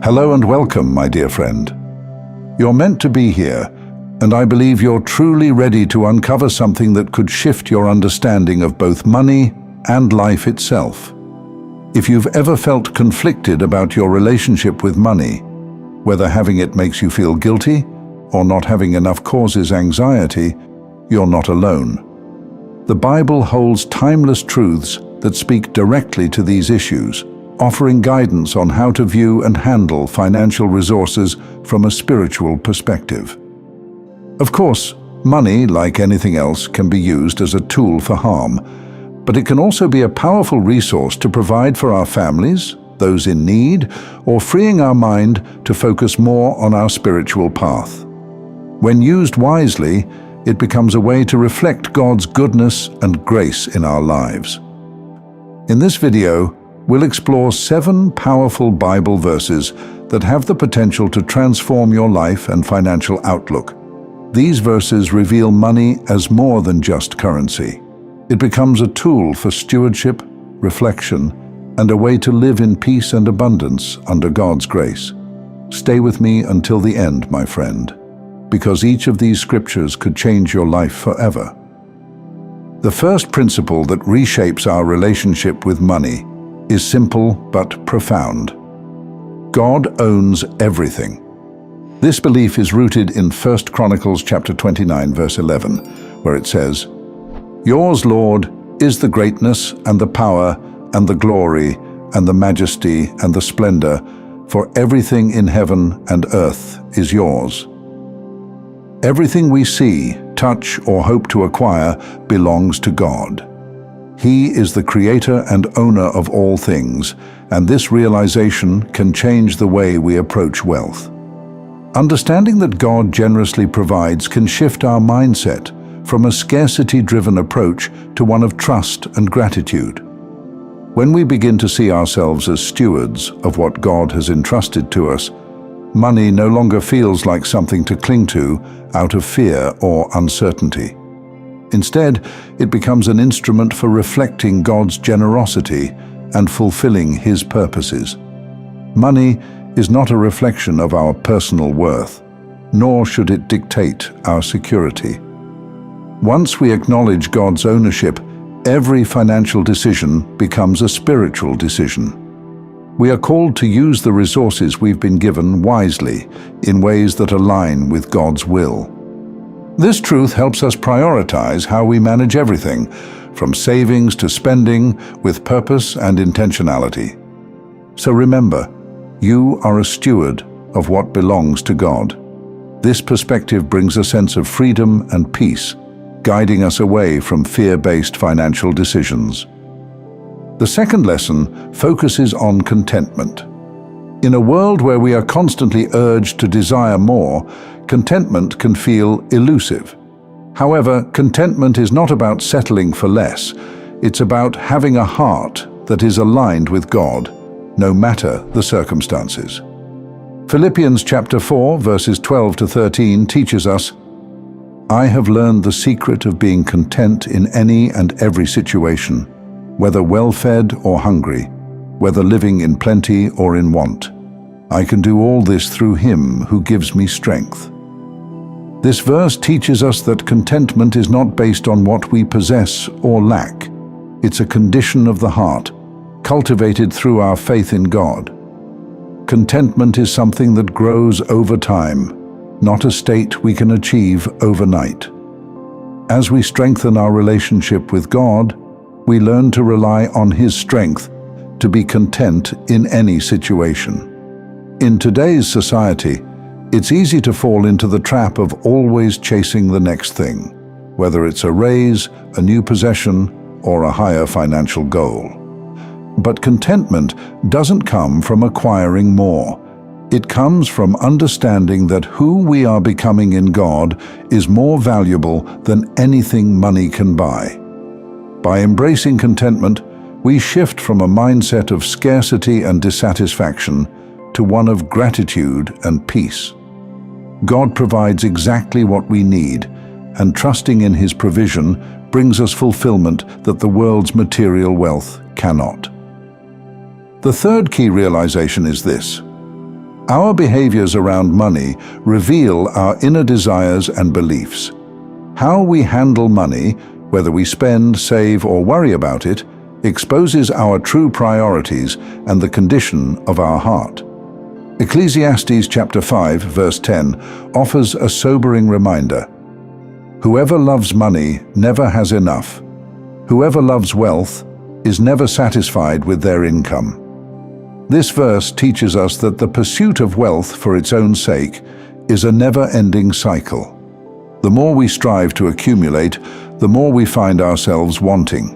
Hello and welcome, my dear friend. You're meant to be here, and I believe you're truly ready to uncover something that could shift your understanding of both money and life itself. If you've ever felt conflicted about your relationship with money, whether having it makes you feel guilty or not having enough causes anxiety, you're not alone. The Bible holds timeless truths that speak directly to these issues, offering guidance on how to view and handle financial resources from a spiritual perspective. Of course, money, like anything else, can be used as a tool for harm, but it can also be a powerful resource to provide for our families, those in need, or freeing our mind to focus more on our spiritual path. When used wisely, it becomes a way to reflect God's goodness and grace in our lives. In this video, we'll explore 7 powerful Bible verses that have the potential to transform your life and financial outlook. These verses reveal money as more than just currency. It becomes a tool for stewardship, reflection, and a way to live in peace and abundance under God's grace. Stay with me until the end, my friend, because each of these scriptures could change your life forever. The first principle that reshapes our relationship with money is simple but profound. God owns everything. This belief is rooted in 1 Chronicles chapter 29, verse 11, where it says, "Yours, Lord, is the greatness and the power and the glory and the majesty and the splendor, for everything in heaven and earth is yours." Everything we see, touch, or hope to acquire belongs to God. He is the creator and owner of all things, and this realization can change the way we approach wealth. Understanding that God generously provides can shift our mindset from a scarcity-driven approach to one of trust and gratitude. When we begin to see ourselves as stewards of what God has entrusted to us, money no longer feels like something to cling to out of fear or uncertainty. Instead, it becomes an instrument for reflecting God's generosity and fulfilling His purposes. Money is not a reflection of our personal worth, nor should it dictate our security. Once we acknowledge God's ownership, every financial decision becomes a spiritual decision. We are called to use the resources we've been given wisely in ways that align with God's will. This truth helps us prioritize how we manage everything, from savings to spending, with purpose and intentionality. So remember, you are a steward of what belongs to God. This perspective brings a sense of freedom and peace, guiding us away from fear-based financial decisions. The second lesson focuses on contentment. In a world where we are constantly urged to desire more, contentment can feel elusive. However, contentment is not about settling for less. It's about having a heart that is aligned with God, no matter the circumstances. Philippians chapter 4, verses 12 to 13 teaches us, "I have learned the secret of being content in any and every situation, whether well-fed or hungry, whether living in plenty or in want. I can do all this through Him who gives me strength." This verse teaches us that contentment is not based on what we possess or lack. It's a condition of the heart, cultivated through our faith in God. Contentment is something that grows over time, not a state we can achieve overnight. As we strengthen our relationship with God, we learn to rely on His strength to be content in any situation. In today's society, it's easy to fall into the trap of always chasing the next thing, whether it's a raise, a new possession, or a higher financial goal. But contentment doesn't come from acquiring more. It comes from understanding that who we are becoming in God is more valuable than anything money can buy. By embracing contentment, we shift from a mindset of scarcity and dissatisfaction to one of gratitude and peace. God provides exactly what we need, and trusting in His provision brings us fulfillment that the world's material wealth cannot. The third key realization is this: Our behaviors around money reveal our inner desires and beliefs. How we handle money, whether we spend, save, or worry about it, exposes our true priorities and the condition of our heart. Ecclesiastes chapter 5, verse 10 offers a sobering reminder. Whoever loves money never has enough. Whoever loves wealth is never satisfied with their income. This verse teaches us that the pursuit of wealth for its own sake is a never-ending cycle. The more we strive to accumulate, the more we find ourselves wanting.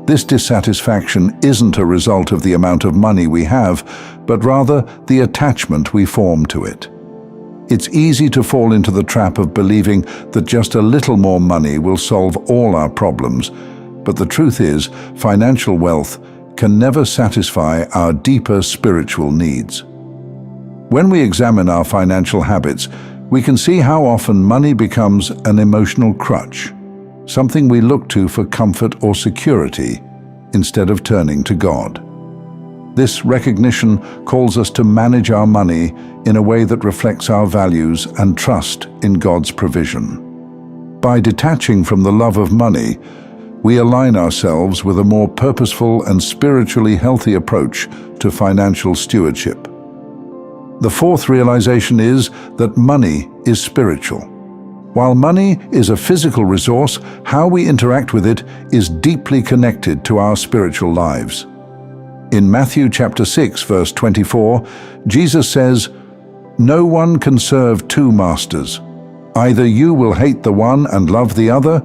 This dissatisfaction isn't a result of the amount of money we have, but rather the attachment we form to it. It's easy to fall into the trap of believing that just a little more money will solve all our problems, but the truth is, financial wealth can never satisfy our deeper spiritual needs. When we examine our financial habits, we can see how often money becomes an emotional crutch, something we look to for comfort or security instead of turning to God. This recognition calls us to manage our money in a way that reflects our values and trust in God's provision. By detaching from the love of money, we align ourselves with a more purposeful and spiritually healthy approach to financial stewardship. The fourth realization is that money is spiritual. While money is a physical resource, how we interact with it is deeply connected to our spiritual lives. In Matthew chapter 6, verse 24, Jesus says, "No one can serve two masters. Either you will hate the one and love the other,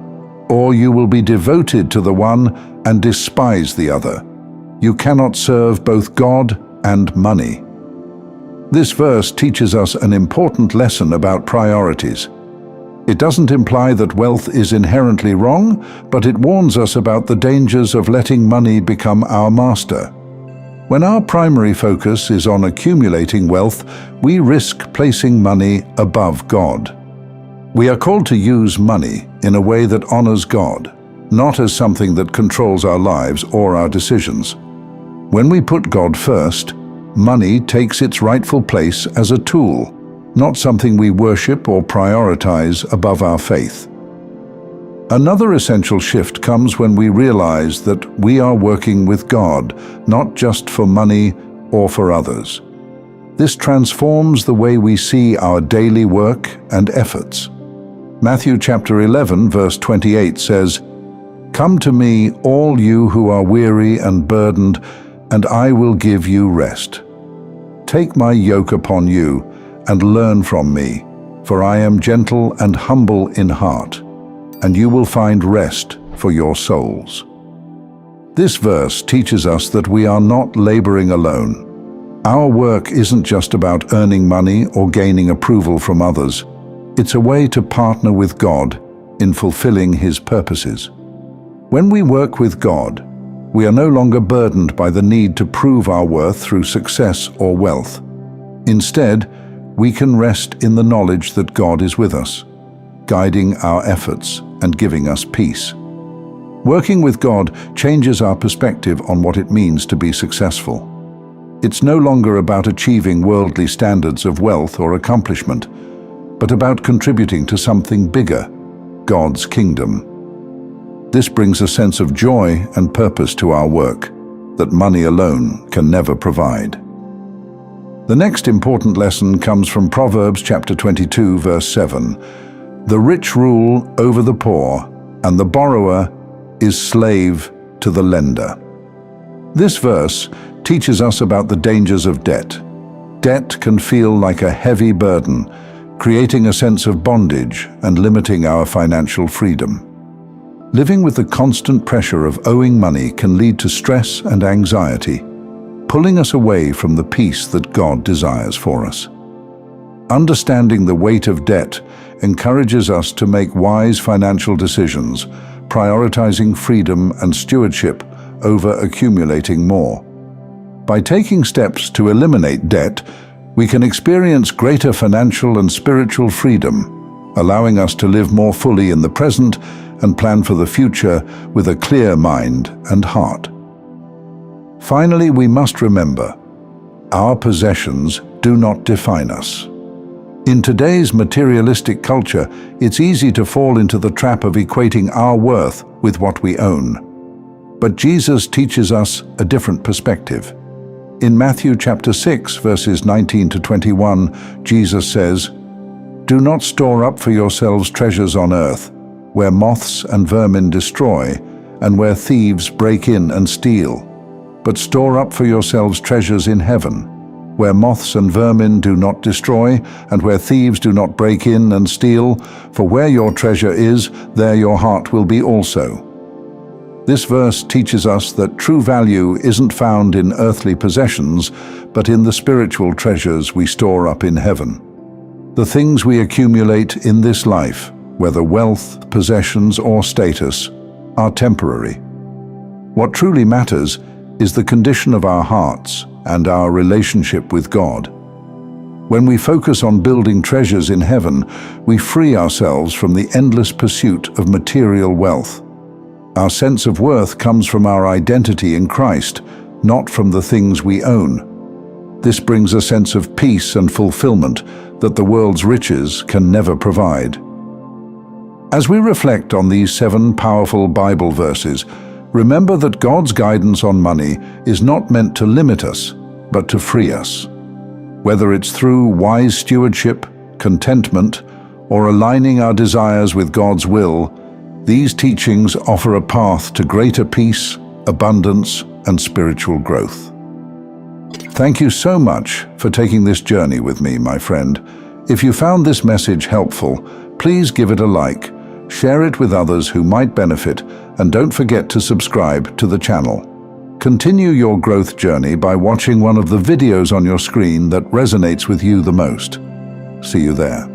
or you will be devoted to the one and despise the other. You cannot serve both God and money." This verse teaches us an important lesson about priorities. It doesn't imply that wealth is inherently wrong, but it warns us about the dangers of letting money become our master. When our primary focus is on accumulating wealth, we risk placing money above God. We are called to use money in a way that honors God, not as something that controls our lives or our decisions. When we put God first, money takes its rightful place as a tool, not something we worship or prioritize above our faith. Another essential shift comes when we realize that we are working with God, not just for money or for others. This transforms the way we see our daily work and efforts. Matthew chapter 11, verse 28 says, "Come to me, all you who are weary and burdened, and I will give you rest. Take my yoke upon you and learn from me, for I am gentle and humble in heart, and you will find rest for your souls." This verse teaches us that we are not laboring alone. Our work isn't just about earning money or gaining approval from others. It's a way to partner with God in fulfilling His purposes. When we work with God, we are no longer burdened by the need to prove our worth through success or wealth. Instead, we can rest in the knowledge that God is with us, guiding our efforts and giving us peace. Working with God changes our perspective on what it means to be successful. It's no longer about achieving worldly standards of wealth or accomplishment, but about contributing to something bigger, God's kingdom. This brings a sense of joy and purpose to our work that money alone can never provide. The next important lesson comes from Proverbs chapter 22, verse 7. "The rich rule over the poor, and the borrower is slave to the lender." This verse teaches us about the dangers of debt. Debt can feel like a heavy burden, creating a sense of bondage and limiting our financial freedom. Living with the constant pressure of owing money can lead to stress and anxiety, pulling us away from the peace that God desires for us. Understanding the weight of debt encourages us to make wise financial decisions, prioritizing freedom and stewardship over accumulating more. By taking steps to eliminate debt, we can experience greater financial and spiritual freedom, allowing us to live more fully in the present and plan for the future with a clear mind and heart. Finally, we must remember, our possessions do not define us. In today's materialistic culture, it's easy to fall into the trap of equating our worth with what we own. But Jesus teaches us a different perspective. In Matthew chapter 6, verses 19 to 21, Jesus says, "Do not store up for yourselves treasures on earth, where moths and vermin destroy, and where thieves break in and steal. But store up for yourselves treasures in heaven, where moths and vermin do not destroy, and where thieves do not break in and steal, for where your treasure is, there your heart will be also." This verse teaches us that true value isn't found in earthly possessions, but in the spiritual treasures we store up in heaven. The things we accumulate in this life, whether wealth, possessions, or status, are temporary. What truly matters is the condition of our hearts and our relationship with God. When we focus on building treasures in heaven, we free ourselves from the endless pursuit of material wealth. Our sense of worth comes from our identity in Christ, not from the things we own. This brings a sense of peace and fulfillment that the world's riches can never provide. As we reflect on these 7 powerful Bible verses, remember that God's guidance on money is not meant to limit us, but to free us. Whether it's through wise stewardship, contentment, or aligning our desires with God's will, these teachings offer a path to greater peace, abundance, and spiritual growth. Thank you so much for taking this journey with me, my friend. If you found this message helpful, please give it a like, share it with others who might benefit, and don't forget to subscribe to the channel. Continue your growth journey by watching one of the videos on your screen that resonates with you the most. See you there.